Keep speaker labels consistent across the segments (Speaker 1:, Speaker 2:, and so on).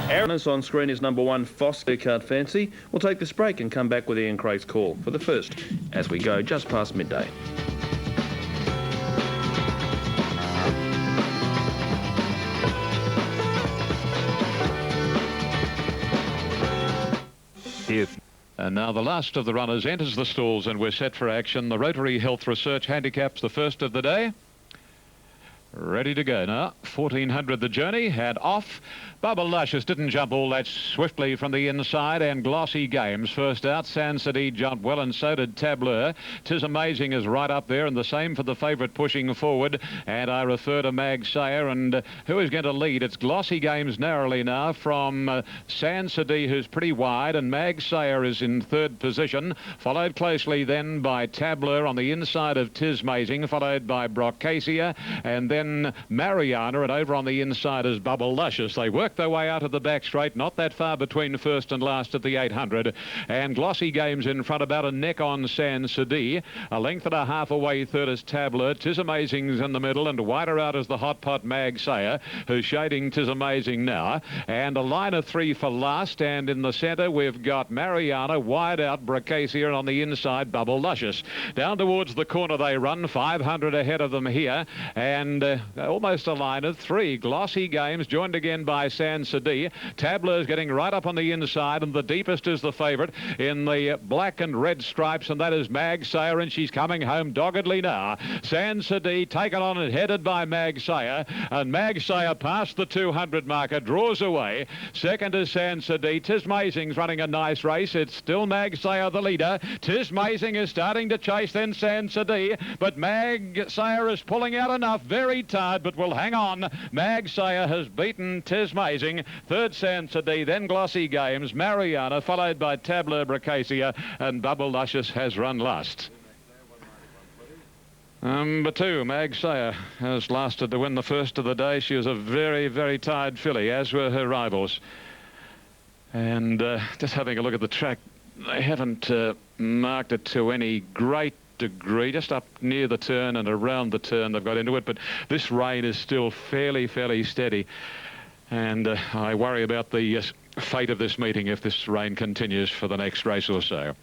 Speaker 1: Runners on screen is number 1, Foster Card Fancy. We'll take this break and come back with Ian Craig's call for the first as we go just past midday.
Speaker 2: And now the last of the runners enters the stalls and we're set for action. The Rotary Health Research Handicaps, the first of the day. Ready to go now. 1400 the journey, and off. Bubble Luscious didn't jump all that swiftly from the inside, and Glossy Games first out. Sans City jumped well, and so did Tableur. 'Tis Amazing is right up there, and the same for the favourite pushing forward. And I refer to Mag Sayer, and who is going to lead? It's Glossy Games narrowly now from Sans City, who's pretty wide, and Mag Sayer is in third position, followed closely then by Tableur on the inside of 'Tis Amazing, followed by Broccasia, and then Mariana, and over on the inside is Bubble Luscious. They work their way out of the back straight, not that far between first and last at the 800. And Glossy Games in front, about a neck on Sans City. A length and a half away third is Tableur. 'Tis Amazing's in the middle, and wider out is the hot pot Mag Sayer, who's shading 'Tis Amazing now. And a line of 3 for last, and in the centre we've got Mariana, wide out Broccasia, and on the inside Bubble Luscious. Down towards the corner they run, 500 ahead of them here, and almost a line of 3. Glossy Games joined again by Sans City. Tableur's getting right up on the inside, and the deepest is the favourite in the black and red stripes, and that is Mag Sayer, and she's coming home doggedly now. Sans City taken on and headed by Mag Sayer, and Mag Sayer past the 200 marker, draws away. Second is Sans City. 'Tis Amazing's running a nice race. It's still Mag Sayer the leader. 'Tis Amazing is starting to chase, then Sans City, but Mag Sayer is pulling out enough, very tired, but will hang on. Mag Sayer has beaten 'Tis Amazing. Third Sans City, then Glossy Games, Mariana, followed by Tableur, Broccasia, and Bubble Luscious has run last. Number 2, Mag Sayer, has lasted to win the first of the day. She was a very, very tired filly, as were her rivals. And just having a look at the track, they haven't marked it to any great degree, just up near the turn and around the turn they've got into it, but this rain is still fairly steady, and I worry about the fate of this meeting if this rain continues for the next race or so.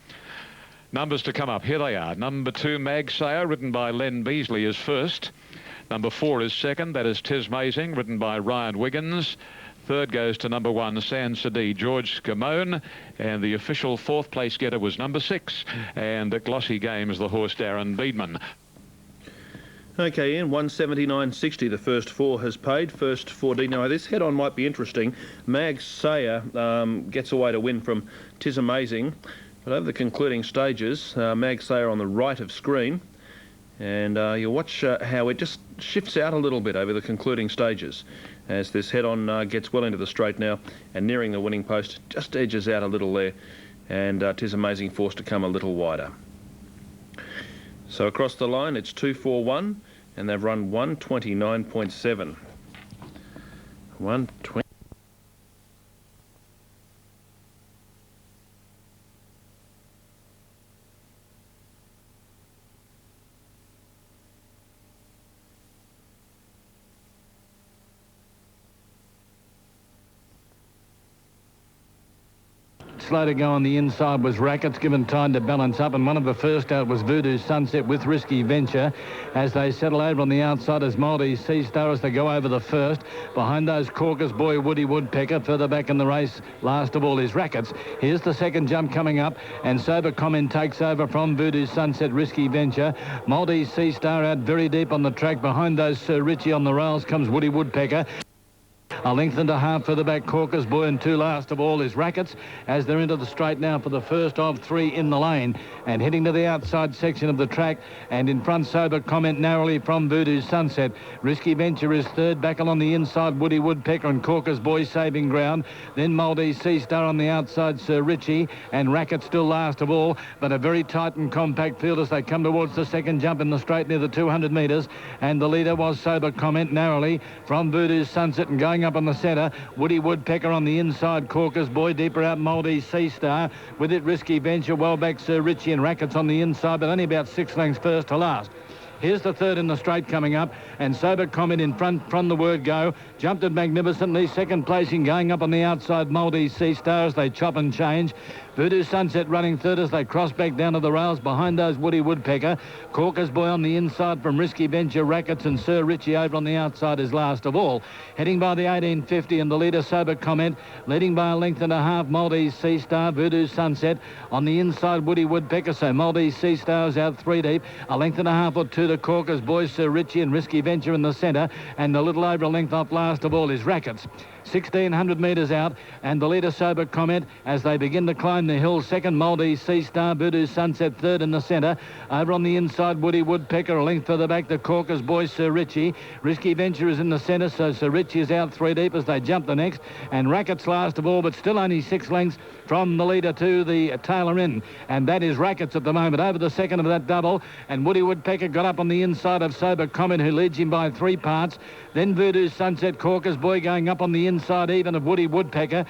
Speaker 2: Numbers to come up, here they are. Number 2, Mag Sayer, ridden by Len Beasley, is first. Number 4 is second, that is 'Tis Amazing, ridden by Ryan Wiggins. Third goes to number 1, Sans City, George Scamone, and the official 4th place getter was number 6, and at Glossy Games, the horse Darren Beedman.
Speaker 1: Okay, Ian, 179.60 the first 4 has paid. First 4D. Now, this head-on might be interesting. Mag Sayer gets away to win from 'Tis Amazing, but over the concluding stages, Mag Sayer on the right of screen, and you'll watch how it just shifts out a little bit over the concluding stages as this head-on gets well into the straight now and nearing the winning post, just edges out a little there, and 'Tis Amazing forced to come a little wider. So across the line it's 241, and they've run 129.7. 120.
Speaker 3: Slow to go on the inside was Rackets, given time to balance up, and one of the first out was Voodoo Sunset with Risky Venture as they settle over on the outside as Maltese Sea Star as they go over the first. Behind those Caucus Boy, Woody Woodpecker. Further back in the race, last of all is Rackets. Here's the second jump coming up, and Sober Comment takes over from Voodoo Sunset, Risky Venture. Maltese Sea Star out very deep on the track. Behind those Sir Richie on the rails comes Woody Woodpecker. A length and a half further back, Caucus Boy, and 2 last of all is Rackets as they're into the straight now for the first of 3 in the lane, and heading to the outside section of the track, and in front Sober Comment narrowly from Voodoo Sunset. Risky Venture is third, back along the inside Woody Woodpecker and Caucus Boy saving ground, then Maltese Sea Star on the outside, Sir Richie, and Rackets still last of all, but a very tight and compact field as they come towards the second jump in the straight near the 200 metres, and the leader was Sober Comment narrowly from Voodoo Sunset, and going up on the centre, Woody Woodpecker on the inside, Caucus Boy, deeper out Maltese Sea Star, with it Risky Venture, well back Sir Richie and Rackets on the inside, but only about 6 lengths first to last. Here's the third in the straight coming up, and Sober Comment in front from the word go. Jumped it magnificently. Second placing going up on the outside, Maltese Sea Star as they chop and change. Voodoo Sunset running third as they cross back down to the rails behind those Woody Woodpecker. Corker's Boy on the inside from Risky Venture, Rackets, and Sir Richie over on the outside is last of all. Heading by the 1850 and the leader Sober Comment, leading by a length and a half, Maltese Sea Star, Voodoo Sunset. On the inside, Woody Woodpecker, so Maltese Sea Star is out 3 deep. A length and a half or two to Corker's Boy, Sir Richie and Risky Venture in the centre, and a little over a length off last of all is Rackets. 1,600 metres out, and the leader Sober Comment as they begin to climb the hill. Second, Maltese Sea Star, Voodoo Sunset third in the centre. Over on the inside, Woody Woodpecker, a length further back to Corker's Boy, Sir Richie. Risky Venture is in the centre, so Sir Richie is out 3 deep as they jump the next, and Rackets last of all, but still only 6 lengths from the leader to the tailor in, and that is Rackets at the moment over the second of that double, and Woody Woodpecker got up on the inside of Sober Comment, who leads him by 3 parts. Then Voodoo Sunset, Corker's Boy going up on the inside even of Woody Woodpecker.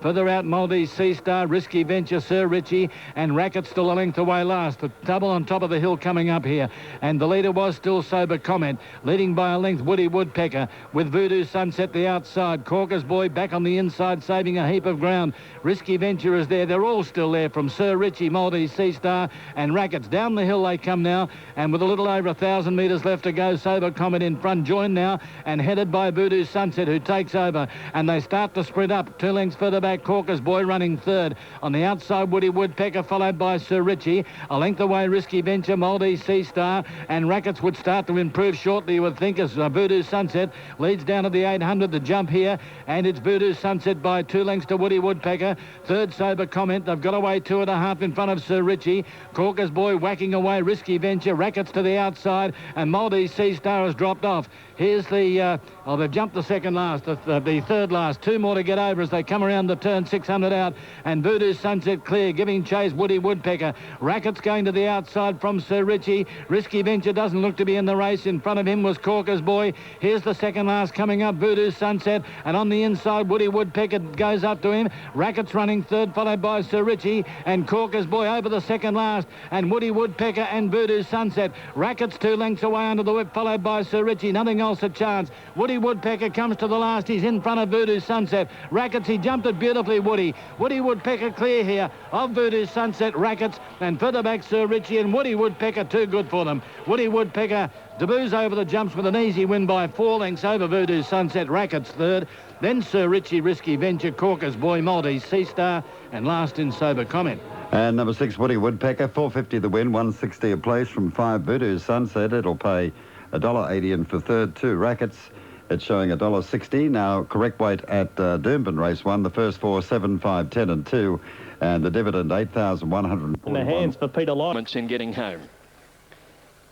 Speaker 3: Further out, Maltese Sea Star, Risky Venture, Sir Richie, and Racket still a length away last. The double on top of the hill coming up here. And the leader was still Sober Comment, leading by a length Woody Woodpecker, with Voodoo Sunset the outside. Corker's Boy back on the inside, saving a heap of ground. Risky Venture is there. They're all still there from Sir Richie, Maltese Sea Star, and Rackets. Down the hill they come now, and with a little over 1,000 metres left to go, Sober Comment in front, joined now, and headed by Voodoo Sunset, who takes over. And they start to sprint up. 2 lengths further back, Corker's Boy running third. On the outside, Woody Woodpecker, followed by Sir Richie. A length away, Risky Venture, Maltese Sea Star, and Rackets would start to improve shortly, you would think, as Voodoo Sunset leads down to the 800 to jump here, and it's Voodoo Sunset by 2 lengths to Woody Woodpecker. Third, Sober Comment. They've got away 2.5 in front of Sir Richie. Corker's Boy whacking away, Risky Venture, Rackets to the outside, and Maltese Sea Star has dropped off. Here's the, they've jumped the second last, the third last. 2 more to get over as they come around the turn, 600 out, and Voodoo Sunset clear, giving chase Woody Woodpecker. Rackets going to the outside from Sir Richie. Risky Venture doesn't look to be in the race. In front of him was Corker's Boy. Here's the second last coming up, Voodoo Sunset, and on the inside, Woody Woodpecker goes up to him. Rackets running third, followed by Sir Richie, and Corker's Boy over the second last, and Woody Woodpecker and Voodoo Sunset. Rackets 2 lengths away under the whip, followed by Sir Richie. Nothing else a chance. Woody Woodpecker comes to the last. He's in front of Voodoo Sunset. Rackets, he jumped it beautifully, Woody. Woody Woodpecker clear here of Voodoo Sunset, Rackets, and further back Sir Richie and Woody Woodpecker, too good for them. Woody Woodpecker debuts over the jumps with an easy win by 4 lengths over Voodoo Sunset, Rackets third. Then Sir Richie, Risky Venture, Corker's Boy, Maltese Sea Star, and last in Sober Comment.
Speaker 4: And number 6, Woody Woodpecker, 450 the win, 160 a place from 5 Voodoo Sunset. It'll pay $1.80, and for third, 2 Rackets. It's showing $1.60. Now, correct weight at Doomben race 1. The first 4, 7, 5, 10 and 2. And the dividend, 8,141.
Speaker 5: In the hands for Peter Lyons in getting home.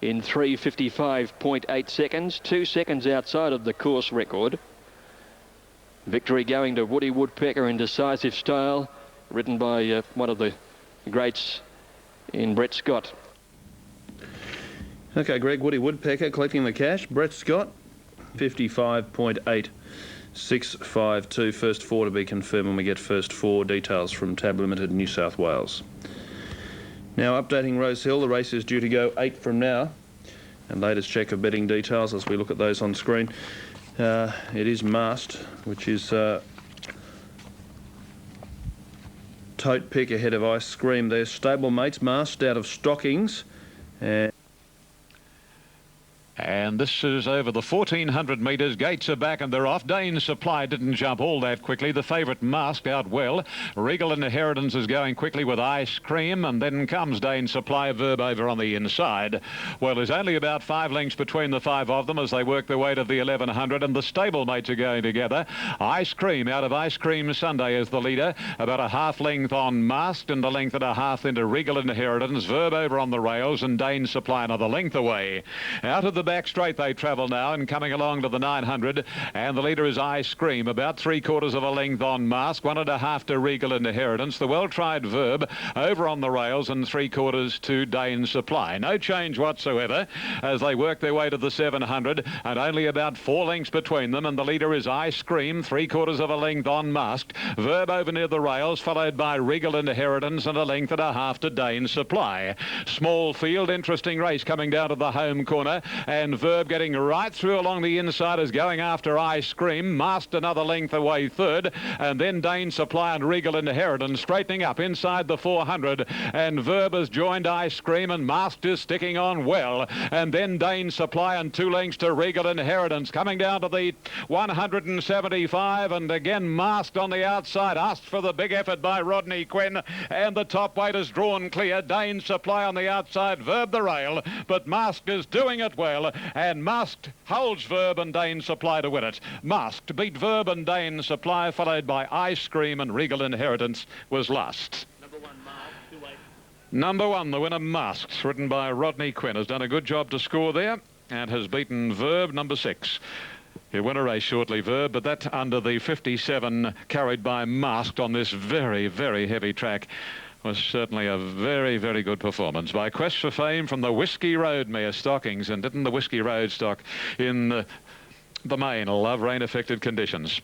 Speaker 5: In 3:55.8 seconds, 2 seconds outside of the course record. Victory going to Woody Woodpecker in decisive style, ridden by one of the greats in Brett Scott.
Speaker 1: Okay, Greg, Woody Woodpecker collecting the cash. Brett Scott, 55.8652. First 4 to be confirmed when we get first 4 details from Tab Limited, New South Wales. Now updating Rosehill, the race is due to go 8 from now. And latest check of betting details as we look at those on screen. It is masked, which is Tote Pick ahead of Ice Cream. Their stablemates masked out of Stockings.
Speaker 2: And this is over the 1,400 metres. Gates are back and they're off. Dane's Supply didn't jump all that quickly. The favourite masked out well. Regal Inheritance is going quickly with Ice Cream, and then comes Dane's Supply, Verb over on the inside. Well, there's only about 5 lengths between the 5 of them as they work their way to the 1,100, and the stablemates are going together. Ice Cream out of Ice Cream Sunday is the leader. About a half length on Masked and a length and a half into Regal Inheritance. Verb over on the rails, and Dane's Supply another length away. Out of the back straight they travel now, and coming along to the 900, and the leader is I Scream, about 3/4 of a length on Mask, 1.5 to Regal Inheritance, the well-tried Verb over on the rails, and 3/4 to Dane Supply. No change whatsoever as they work their way to the 700, and only about 4 lengths between them, and the leader is I Scream, 3/4 of a length on Mask, Verb over near the rails, followed by Regal Inheritance, and 1.5 to Dane Supply. Small field, interesting race coming down to the home corner, and Verb getting right through along the inside is going after I Scream. Masked another length away third, and then Dane Supply and Regal Inheritance straightening up inside the 400, and Verb has joined I Scream, and Masked is sticking on well, and then Dane Supply and 2 lengths to Regal Inheritance coming down to the 175, and again Masked on the outside, asked for the big effort by Rodney Quinn, and the top weight is drawn clear. Dane Supply on the outside, Verb the rail, but Masked is doing it well, and Masked holds Verb and Dane Supply to win it. Masked beat Verb and Dane Supply, followed by I Scream, and Regal Inheritance was last. Number 1, the winner, Masked, ridden by Rodney Quinn, has done a good job to score there and has beaten Verb, number 6. He'll win a race shortly, Verb, but that under the 57 carried by Masked on this very, very heavy track was certainly a very, very good performance by Quest for Fame from the Whiskey Road mare stockings, and didn't the Whiskey Road stock in the main love rain-affected conditions.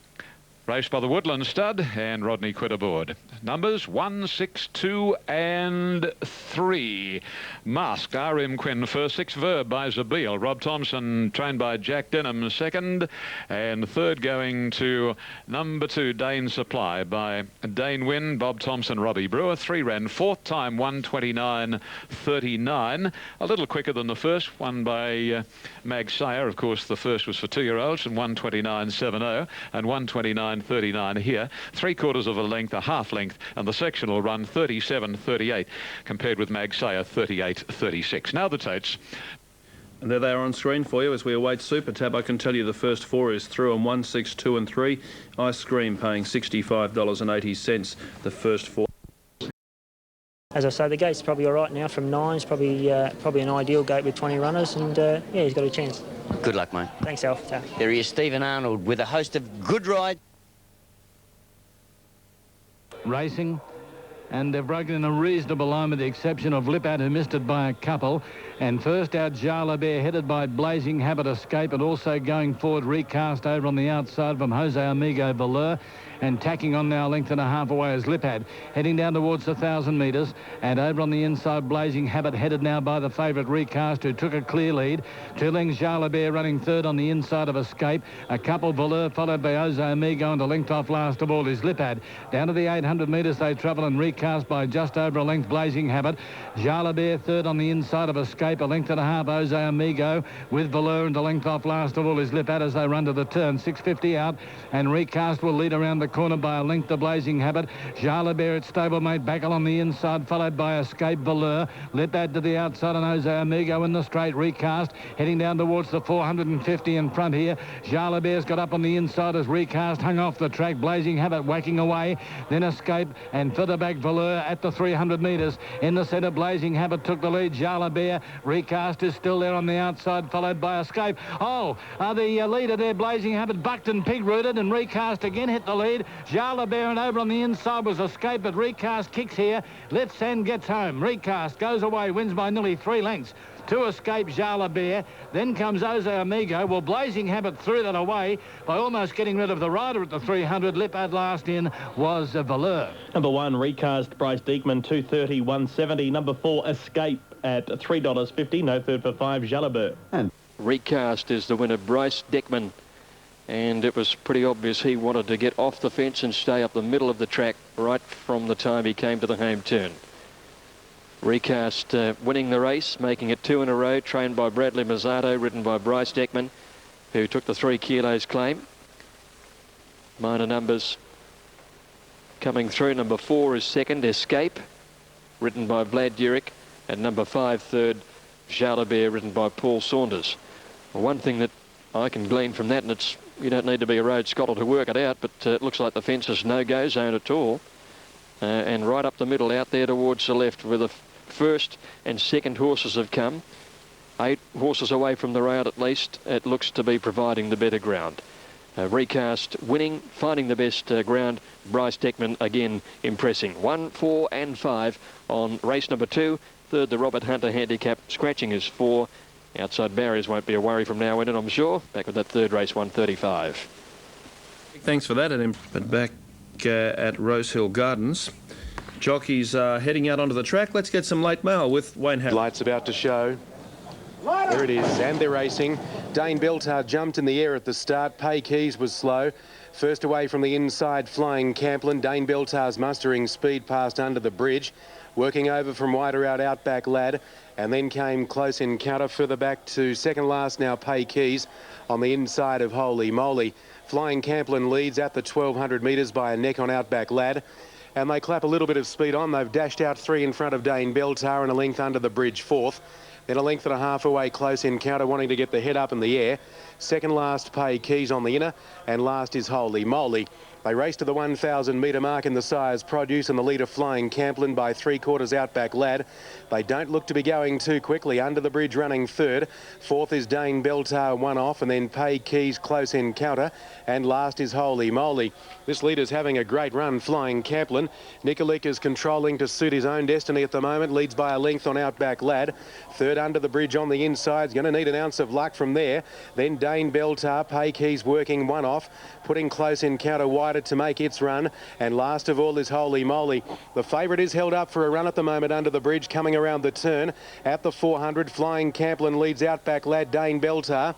Speaker 2: Raced by the Woodland Stud and Rodney Quinn aboard. Numbers 1, 6, 2 and 3. Mask, R.M. Quinn first, 6 Verb by Zabeel. Rob Thompson trained by Jack Denham second, and third going to number 2 Dane Supply by Dane Wynn, Bob Thompson, Robbie Brewer. 3 ran, 4th time 1:29.39, a little quicker than the first, won by Mag Sayer. Of course the first was for 2-year-olds, and 1:29.70 and 1:29.39 here. 3/4 of a length, a half length, and the sectional run 37.38 compared with Mag Sayer 38.36. Now the totes.
Speaker 1: And there they are on screen for you as we await Super Tab. I can tell you the first 4 is through on 1, 6, 2 and 3. I Scream paying $65.80, the first 4.
Speaker 6: As I say, the gate's probably all right now from 9. It's probably an ideal gate with 20 runners, and yeah, he's got a chance.
Speaker 7: Good luck, mate.
Speaker 6: Thanks, Alf.
Speaker 7: There he is, Stephen Arnold, with a host of good rides.
Speaker 3: Racing, and they've broken in a reasonable line with the exception of Lippad, who missed it by a couple. And first out, Jala Bear, headed by Blazing Habit Escape, and also going forward, Recast over on the outside from Jose Amigo Valeur. And tacking on now, 1.5 lengths away is Lippad, heading down towards the 1,000 metres. And over on the inside, Blazing Habit, headed now by the favourite Recast, who took a clear lead. 2 lengths, Jala Bear running third on the inside of Escape. A couple, Valeur, followed by Jose Amigo, and a length off last of all is Lippad. Down to the 800 metres they travel, and Recast by just over a length, Blazing Habit. Jala Bear third on the inside of Escape, 1.5 lengths, Jose Amigo with Valeur, and a length off last of all is Lippad as they run to the turn. 6.50 out, and Recast will lead around the corner by a length to Blazing Habit. Jala Bear at stablemate Backle on the inside, followed by Escape Valeur. Lippad to the outside, and Jose Amigo in the straight. Recast heading down towards the 450 in front here. Jala Bear's got up on the inside as Recast hung off the track. Blazing Habit whacking away, then Escape, and further back Valeur at the 300 metres. In the centre, Blazing Habit took the lead. Jala Bear, Recast is still there on the outside, followed by Escape. The leader there, Blazing Habit, bucked and pig-rooted, and Recast again hit the lead. Jala Bear, and over on the inside was Escape, but Recast kicks here, lifts and gets home. Recast goes away, wins by nearly 3 lengths. 2 Escape, Jala Bear. Then comes Jose Amigo. Well, Blazing Habit threw that away by almost getting rid of the rider at the 300. Lippad last in was Valeur.
Speaker 8: Number 1, Recast, Bryce Diekman, 230, 170. Number 4, Escape at $3.50. No third for 5, Jala Bear.
Speaker 4: And
Speaker 5: Recast is the winner, Bryce Diekman. And it was pretty obvious he wanted to get off the fence and stay up the middle of the track right from the time he came to the home turn. Recast winning the race, making it 2 in a row, trained by Bradley Mazzato, ridden by Bryce Diekman, who took the 3 kilos claim. Minor numbers coming through. Number 4 is second, Escape, ridden by Vlad Durick, and number 5 third, Jala Bear, ridden by Paul Saunders. Well, one thing that I can glean from that, and it's you don't need to be a road scholar to work it out, but it looks like the fence is no-go zone at all. And right up the middle, out there towards the left, where the first and second horses have come. 8 horses away from the rail at least. It looks to be providing the better ground. Recast winning, finding the best ground. Bryce Deckman again impressing. 1, 4 and 5 on race number 2. Third, the Robert Hunter handicap, scratching is 4. Outside barriers won't be a worry from now in, and I'm sure. Back with that third race, 135.
Speaker 1: Thanks for that. But back at Rosehill Gardens, jockeys are heading out onto the track. Let's get some late mail with Wayne Howard.
Speaker 9: Lights about to show. There it is, and they're racing. Dane Beltar jumped in the air at the start. Pay Keys was slow. First away from the inside, Flying Camplin. Dane Beltar's mustering speed past under the bridge. Working over from wider out Outback Lad, and then came Close Encounter. Further back to second last now, Pay Keys on the inside of Holy Moly. Flying Camplin leads at the 1200 metres by a neck on Outback Lad, and they clap a little bit of speed on. They've dashed out 3 in front of Dane Beltar and a length under the bridge, 4th. Then a length and a half away, Close Encounter, wanting to get the head up in the air. Second last, Pay Keys on the inner, and last is Holy Moly. They race to the 1,000 metre mark in the sire's produce, and the leader Flying Camplin by 3/4 Outback Lad. They don't look to be going too quickly. Under the bridge running third. 4th is Dane Beltar, 1 off, and then Pay Keys, Close Encounter, and last is Holy Moly. This leader's having a great run, Flying Camplin. Nikolic is controlling to suit his own destiny at the moment, leads by a length on Outback Lad. Third under the bridge on the inside, is going to need an ounce of luck from there. Then Dane Beltar, Pay Keys working 1 off, putting Close Encounter wider to make its run, and last of all is Holy Moly. The favourite is held up for a run at the moment under the bridge, coming around the turn at the 400. Flying Camplin leads Outback Lad, Dane Beltar.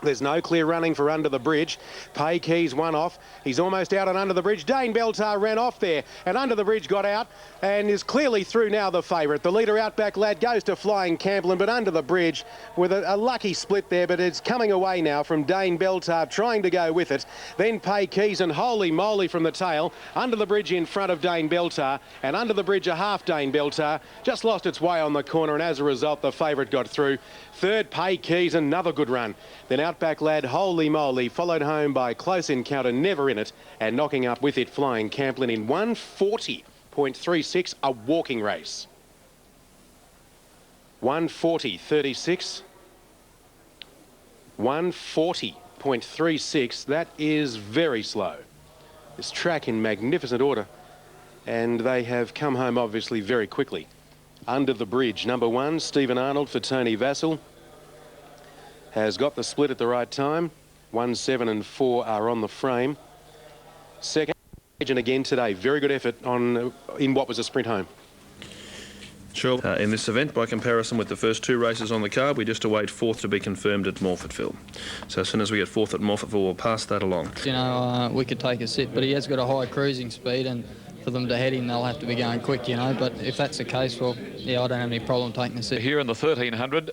Speaker 9: There's no clear running for under the bridge. Pay Keys 1 off. He's almost out and under the bridge. Dane Beltar ran off there, and under the bridge got out and is clearly through now, the favourite. The leader, Outback Lad, goes to Flying Camplin, but under the bridge with a lucky split there, but it's coming away now from Dane Beltar, trying to go with it. Then Pay Keys and Holy Moly from the tail. Under the bridge in front of Dane Beltar, and under the bridge a half Dane Beltar. Just lost its way on the corner, and as a result, the favourite got through. Third, Pay Keys, another good run. Then Outback Lad, Holy Moly, followed home by Close Encounter, never in it, and knocking up with it Flying Camplin in 140.36, a walking race. 140.36. 140.36, that is very slow. This track in magnificent order, and they have come home obviously very quickly. Under the bridge, number 1, Stephen Arnold for Tony Vassell, has got the split at the right time. 1, 7 and 4 are on the frame. Second, and again today, very good effort in what was a sprint home.
Speaker 1: Sure. In this event, by comparison with the first 2 races on the card, we just await 4th to be confirmed at Morphettville. So as soon as we get 4th at Morphettville, we'll pass that along.
Speaker 10: You know, we could take a sit, but he has got a high cruising speed, and for them to head him, they'll have to be going quick, you know. But if that's the case, well, yeah, I don't have any problem taking a sit.
Speaker 2: Here in the 1300.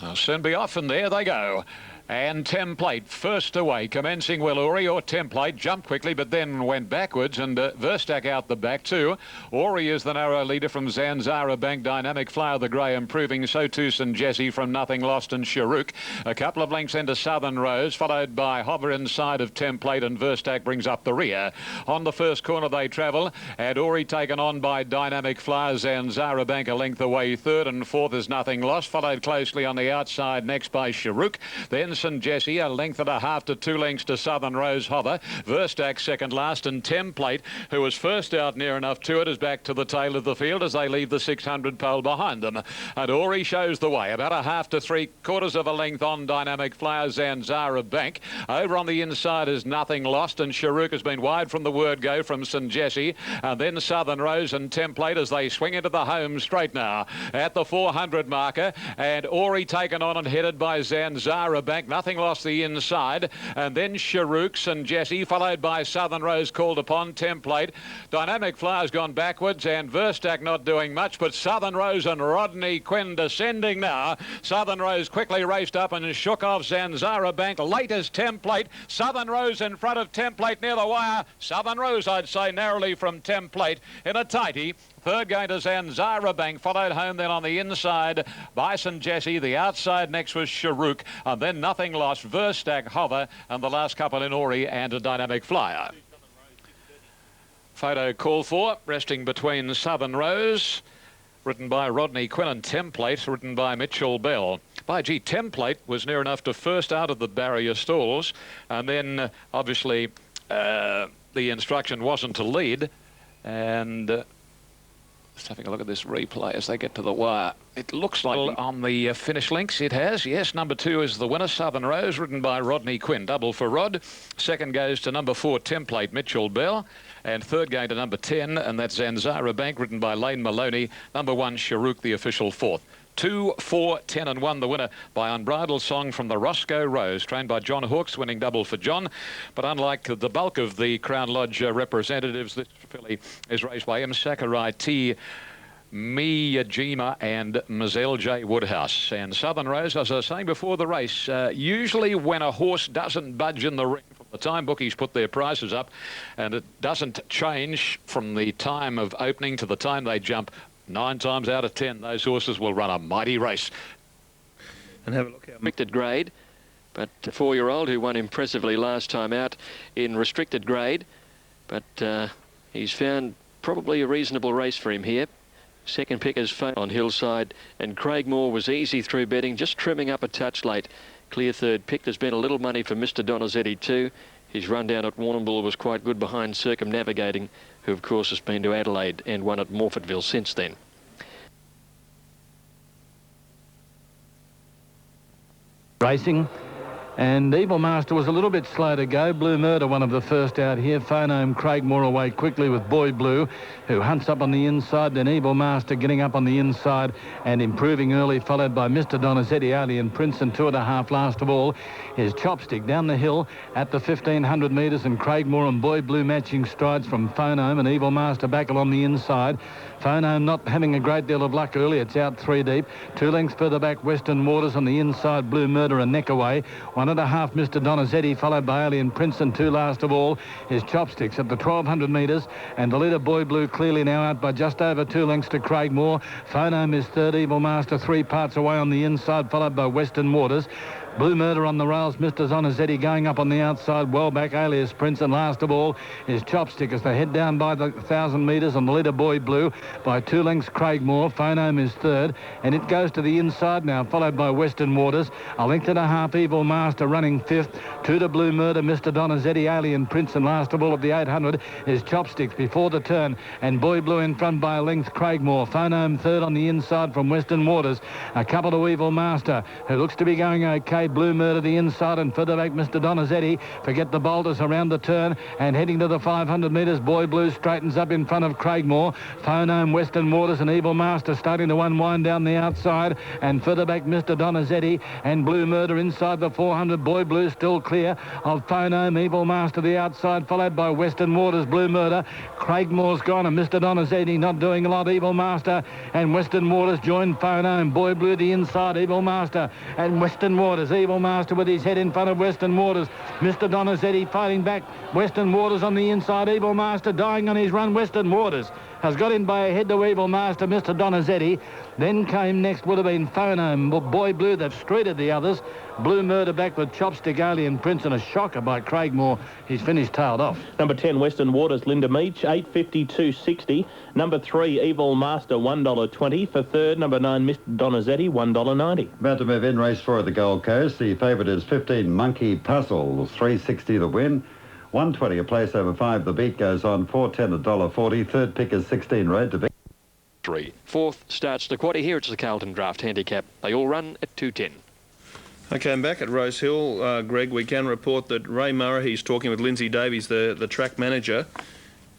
Speaker 2: I'll soon be off, and there they go. And Template first away, commencing well. Ori or Template jumped quickly but then went backwards, and Verstack out the back too. Ori is the narrow leader from Zanzara Bank. Dynamic Flower the Grey improving, so too St Jesse from Nothing Lost and Sharuk. A couple of lengths into Southern Rose, followed by Hover inside of Template, and Verstack brings up the rear. On the first corner they travel, and Ori taken on by Dynamic Flower. Zanzara Bank a length away third, and 4th is Nothing Lost, followed closely on the outside next by Sharuk. Then St Jesse a length and a half to 2 lengths to Southern Rose Hover. Verstack second last, and Template, who was first out near enough to it, is back to the tail of the field as they leave the 600 pole behind them. And Ori shows the way, about a half to 3/4 of a length on Dynamic Flower. Zanzara Bank. Over on the inside is Nothing Lost, and Sharuk has been wide from the word go from St Jesse, and then Southern Rose and Template as they swing into the home straight now at the 400 marker, and Ori taken on and headed by Zanzara Bank. Nothing Lost the inside, and then Sharuk and Jesse, followed by Southern Rose called upon. Template. Dynamic Flower's gone backwards, and Verstack not doing much, but Southern Rose and Rodney Quinn descending now. Southern Rose quickly raced up and shook off Zanzara Bank. Late as Template. Southern Rose in front of Template near the wire. Southern Rose, I'd say, narrowly from Template in a tighty. Third going to Zanzara Bank, followed home then on the inside by St Jesse. The outside next was Sharuk, and then Nothing Lost, Verstack, Hover, and the last couple in Ori and a Dynamic Flyer. Photo called for, resting between Southern Rose ridden by Rodney Quinn, and Template, ridden by Mitchell Bell. By gee, Template was near enough to first out of the barrier stalls, and then obviously the instruction wasn't to lead, and just having a look at this replay as they get to the wire. It looks like on the finish links it has. Yes, number 2 is the winner, Southern Rose, ridden by Rodney Quinn. Double for Rod. Second goes to number 4, Template, Mitchell Bell. And third going to number 10, and that's Zanzara Bank, ridden by Lane Maloney. Number 1, Sharouk, the official fourth. 2, 4, 10 and 1, the winner by Unbridled Song from the Roscoe Rose, trained by John Hawkes, winning double for John. But unlike the bulk of the Crown Lodge representatives, this filly is raced by M. Sakurai T, Miyajima and Mazel J. Woodhouse. And Southern Rose, as I was saying before the race, usually when a horse doesn't budge in the ring from the time bookies put their prices up, and it doesn't change from the time of opening to the time they jump, 9 times out of 10, those horses will run a mighty race.
Speaker 5: And have a look at restricted grade, but a 4-year-old who won impressively last time out in restricted grade, but he's found probably a reasonable race for him here. Second pick is on Hillside, and Craig Moore was easy through betting, just trimming up a touch late. Clear third pick. There's been a little money for Mr. Donizetti too. His run down at Warrnambool was quite good behind Circumnavigating, who of course has been to Adelaide and won at Morphettville since then.
Speaker 3: Racing. And Evil Master was a little bit slow to go. Blue Murder, one of the first out here. Phone Home, Craig Moore away quickly with Boy Blue, who hunts up on the inside. Then Evil Master getting up on the inside and improving early, followed by Mr. Donizetti, Alien Prince, and 2.5 last of all is Chopstick down the hill at the 1,500 metres, and Craig Moore and Boy Blue matching strides from Phone Home, and Evil Master back along the inside. Phone Home not having a great deal of luck early. It's out 3 deep. 2 lengths further back, Western Waters on the inside. Blue Murder a neck away. 1.5 Mr. Donizetti, followed by Alien Prince, and 2 last of all is Chopsticks at the 1,200 metres, and the leader Boy Blue clearly now out by just over 2 lengths to Craig Moore. Phone Home is third. Evil Master 3 parts away on the inside, followed by Western Waters. Blue Murder on the rails, Mr. Donizetti going up on the outside, well back, Alias Prince, and last of all is Chopstick as they head down by the 1,000 metres on the leader Boy Blue by 2 lengths Craig Moore. Phone Home is third, and it goes to the inside now, followed by Western Waters. 1.5 lengths Evil Master running fifth. 2 to Blue Murder, Mr. Donizetti, Alien Prince, and last of all of the 800 is Chopsticks before the turn, and Boy Blue in front by a length Craig Moore. Phone Home third on the inside from Western Waters. A couple to Evil Master, who looks to be going okay. Blue Murder the inside, and further back Mr. Donizetti. Forget the bolters around the turn, and heading to the 500 metres, Boy Blue straightens up in front of Craig Moore. Phone Home, Western Waters, and Evil Master starting to unwind down the outside, and further back Mr. Donizetti and Blue Murder inside the 400. Boy Blue still clear of Phone Home, Evil Master the outside, followed by Western Waters, Blue Murder. Craig Moore's gone, and Mr. Donizetti not doing a lot. Evil Master and Western Waters join Phone Home. Boy Blue the inside, Evil Master and Western Waters. Evil Master with his head in front of Western Waters. Mr. Donizetti fighting back. Western Waters on the inside. Evil Master dying on his run. Western Waters has got in by a head to Evil Master, Mr. Donizetti. Then came next would have been Phone Home. Boy Blue, they've streeted the others. Blue Murder back with Chopstick, Alien Prince, and a shocker by Craig Moore. He's finished tailed off.
Speaker 8: Number 10, Western Waters, Linda Meach, 8.52.60. Number 3, Evil Master, $1.20. For third, number 9, Mr. Donizetti, $1.90.
Speaker 4: About to move in, race 4 at the Gold Coast. The favourite is 15, Monkey Puzzle, $3.60 the win. 120 a place over 5. The beat goes on. 4.10 $1.40. Third pick is 16 Road to Vic.
Speaker 5: 3. Fourth starts the quaddy. Here it's the Carlton Draft handicap. They all run at 2.10.
Speaker 1: Okay, I'm back at Rosehill. Greg, we can report that Ray Murray, he's talking with Lindsay Davies, the track manager.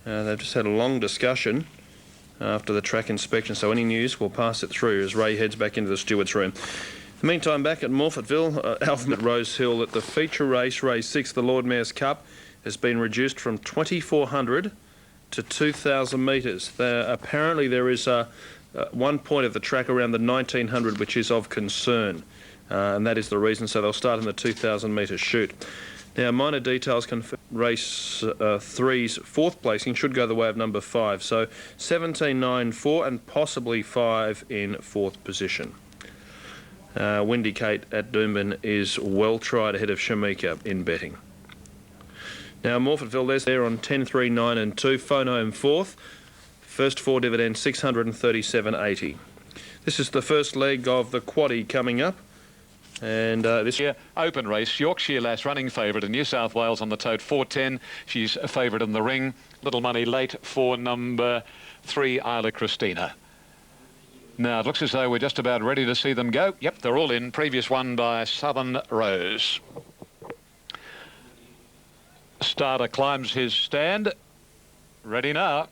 Speaker 1: They've just had a long discussion after the track inspection, so any news, we'll pass it through as Ray heads back into the steward's room. In the meantime, back at Morphettville, Alvin at Rosehill, at the feature race 6, the Lord Mayor's Cup, has been reduced from 2,400 to 2,000 metres. Apparently there is one point of the track around the 1,900 which is of concern. And that is the reason, so they'll start in the 2,000 metre chute. Now, minor details confirm race 3's fourth placing should go the way of number 5, so 17.94 and possibly 5 in fourth position. Windy Kate at Doomben is well tried ahead of Shamika in betting. Now, Morphettville, there's there on 10.39 and 2, Phone Home fourth. First 4 dividend 637.80. This is the first leg of the quaddie coming up. And this
Speaker 2: year open race, Yorkshire Lass running favourite in New South Wales on the tote, 410. She's a favourite in the ring. Little money late for number 3, Isla Christina. Now, it looks as though we're just about ready to see them go. Yep, they're all in. Previous one by Southern Rose. Starter climbs his stand. Ready now.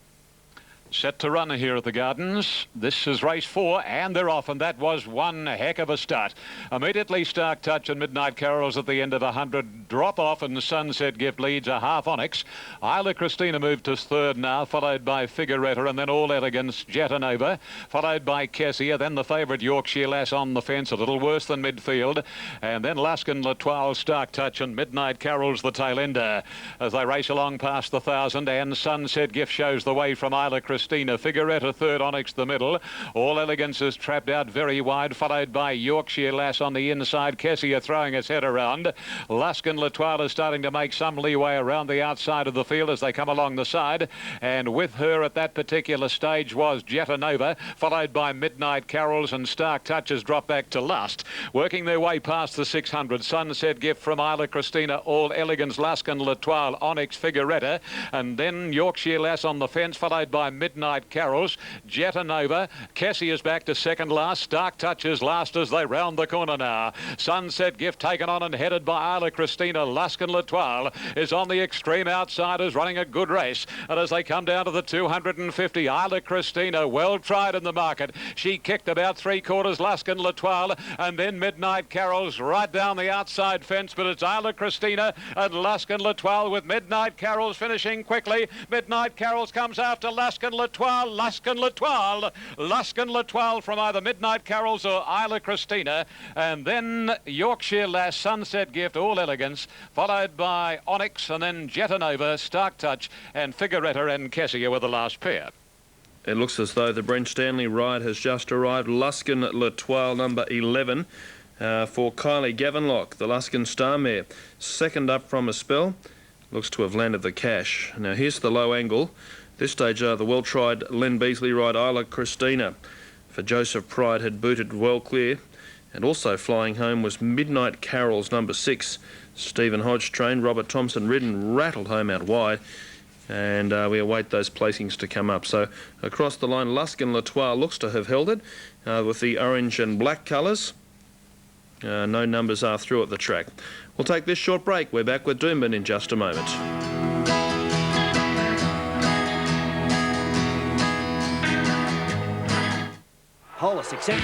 Speaker 2: Set to run here at the Gardens. This is race 4, and they're off, and that was one heck of a start. Immediately Stark Touch and Midnight Carols at the end of 100 drop off, and Sunset Gift leads a half Onyx. Isla Christina moved to third now, followed by Figuretta, and then All Elegance, Jetanova, followed by Kessia, then the favourite Yorkshire Lass on the fence, a little worse than midfield, and then Luskin, L'Etoile, Stark Touch and Midnight Carols the tail ender as they race along past the 1,000, and Sunset Gift shows the way from Isla Christina. Figuretta third, Onyx the middle. All Elegance is trapped out very wide, followed by Yorkshire Lass on the inside. Kessia throwing his head around. Luskin, L'Etoile is starting to make some leeway around the outside of the field as they come along the side. And with her at that particular stage was Jetanova, followed by Midnight Carols, and Stark Touches drop back to last. Working their way past the 600, Sunset Gift from Isla Christina, All Elegance, Luskin, L'Etoile, Onyx, Figuretta, and then Yorkshire Lass on the fence, followed by Midnight Carols, Jetanova. Kessia's back to second last. Stark Touches last as they round the corner now. Sunset Gift taken on and headed by Isla Christina. Luskin, L'Etoile is on the extreme outsiders, running a good race. And as they come down to the 250, Isla Christina, well tried in the market. She kicked about 3/4, Luskin, L'Etoile, and then Midnight Carols right down the outside fence. But it's Isla Christina and Luskin, L'Etoile, with Midnight Carols finishing quickly. Midnight Carols comes after Luskin, L'Etoile, Luskin, L'Etoile, Luskin, L'Etoile from either Midnight Carols or Isla Christina, and then Yorkshire Lass, Sunset Gift, All Elegance, followed by Onyx, and then Jetanova, Stark Touch, and Figuretta and Kessia were the last pair.
Speaker 1: It looks as though the Brent Stanley ride has just arrived. Luskin, L'Etoile, number 11, for Kylie Gavenlock, the Luskin Star Mare. Second up from a spell. Looks to have landed the cash. Now here's the low angle. This stage, the well-tried Len Beasley ride Isla Christina for Joseph Pride had booted well clear. And also flying home was Midnight Carols, number 6. Stephen Hodge trained, Robert Thompson ridden, rattled home out wide. And we await those placings to come up. So across the line, Luskin, L'Etoile looks to have held it with the orange and black colours. No numbers are through at the track. We'll take this short break. We're back with Doomben in just a moment.
Speaker 11: Hole of success.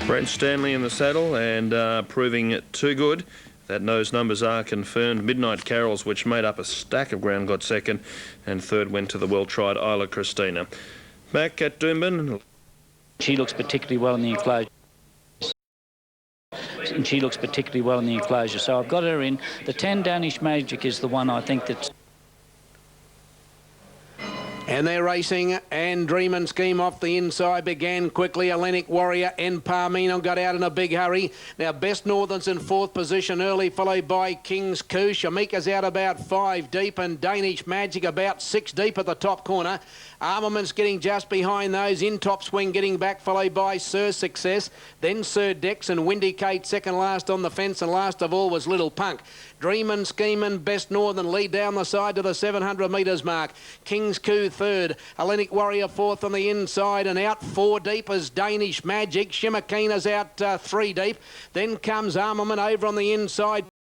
Speaker 1: Brent Stanley in the saddle and proving it too good. That those numbers are confirmed. Midnight Carols, which made up a stack of ground, got second, and third went to the well-tried Isla Christina. Back at Doomben.
Speaker 11: She looks particularly well in the enclosure. And she looks particularly well in the enclosure. So I've got her in. The 10 Danish Magic is the one I think that's...
Speaker 12: And they're racing, and Dream and Scheme off the inside began quickly. Hellenic Warrior and Parmino got out in a big hurry. Now Best Northern's in 4th position early, followed by King's Coup. Shamika's out about 5 deep, and Danish Magic about 6 deep at the top corner. Armament's getting just behind those. In top swing getting back, followed by Sir Success. Then Sir Dex and Windy Kate second last on the fence, and last of all was Little Punk. Dreamin', Schemin', Best Northern lead down the side to the 700 metres mark. King's Coup third. Hellenic Warrior fourth on the inside, and out 4 deep is Danish Magic. Shimakina's out 3 deep. Then comes Armament over on the inside.